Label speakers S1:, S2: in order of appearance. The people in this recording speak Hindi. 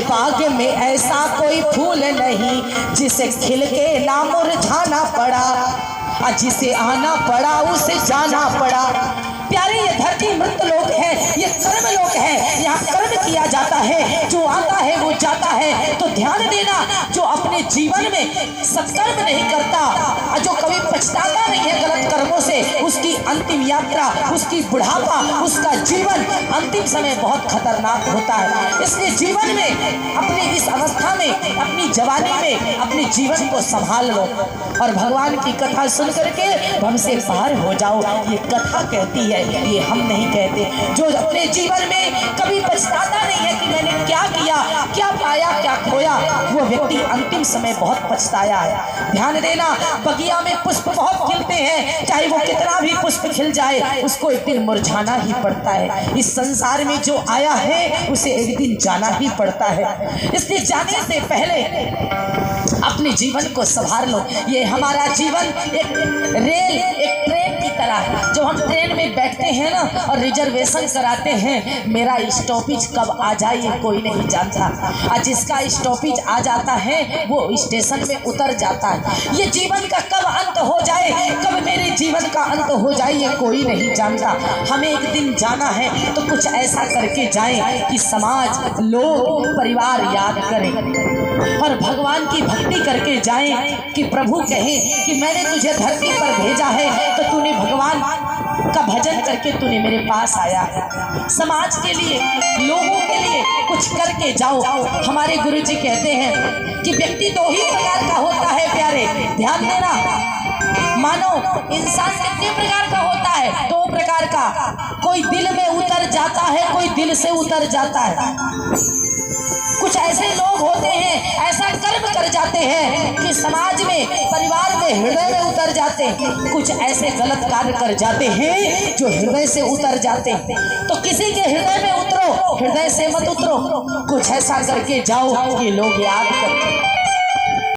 S1: बाग में ऐसा कोई फूल नहीं जिसे खिल के ना मुरझाना पड़ा, जिसे आना पड़ा उसे जाना पड़ा। प्यारे ये धरती मृत लोक है, ये कर्म लोक है, यहाँ कर्म किया जाता है, जो आता है वो जाता है। तो ध्यान देना, जो अपने जीवन में सत्कर्म नहीं करता, जो कभी पछताता नहीं है गलत कर्मों से, उसकी अंतिम यात्रा, उसकी बुढ़ापा, उसका जीवन अंतिम समय बहुत खतरनाक होता है। इसलिए जीवन में अपनी इस अवस्था में, अपनी जवानी में अपने जीवन को संभाल लो और भगवान की कथा सुन करके भव से पार हो जाओ। ये कथा कहती है, ये हम नहीं कहते। जो अपने जीवन में कभी पछताता नहीं है कि मैंने क्या किया, क्या पाया, क्या खोया, वो व्यक्ति अंतिम समय बहुत पछताया है। ध्यान देना, बगिया में पुष्प बहुत खिलते हैं, चाहे वो कितना भी पुष्प खिल जाए, उसको एक दिन मुरझाना ही पड़ता है। इस संसार में जो आया है उसे एक दिन जाना ही पड़ता है। इसलिए जाने से पहले अपने जीवन को संभाल लो। ये हमारा जीवन एक रेल, एक ट्रेन की तरह है। जो हम ट्रेन में बैठते हैं ना और रिजर्वेशन कराते हैं, मेरा स्टॉपेज कब आ जाए ये कोई नहीं जानता, और जिसका स्टॉपेज आ जाता है वो स्टेशन में उतर जाता है। ये जीवन का कब अंत हो जाए, कब मेरे जीवन का अंत हो जाए ये कोई नहीं जानता। हमें एक दिन जाना है तो कुछ ऐसा करके जाएं कि समाज, लोग, परिवार याद करें और भगवान की भक्ति करके जाएं कि प्रभु कहें कि मैंने तुझे धरती पर भेजा है तो तूने भगवान का भजन करके तूने मेरे पास आया। समाज के लिए, लोगों के लिए कुछ करके जाओ। हमारे गुरुजी कहते हैं कि व्यक्ति दो ही प्रकार का होता है प्यारे, ध्यान देना। मानो इंसान कितने प्रकार का होता है? दो प्रकार का। कोई दिल में उतर जाता है, कोई दिल से उतर जाता है। कुछ ऐसे लोग होते हैं, ऐसा कर्म कर जाते हैं कि समाज में, परिवार में, हृदय में उतर जाते हैं। कुछ ऐसे गलत कार्य कर जाते हैं जो हृदय से उतर जाते हैं। तो किसी के हृदय में उतरो, हृदय से मत उतरो। कुछ ऐसा करके जाओ कि लोग याद करते हैं।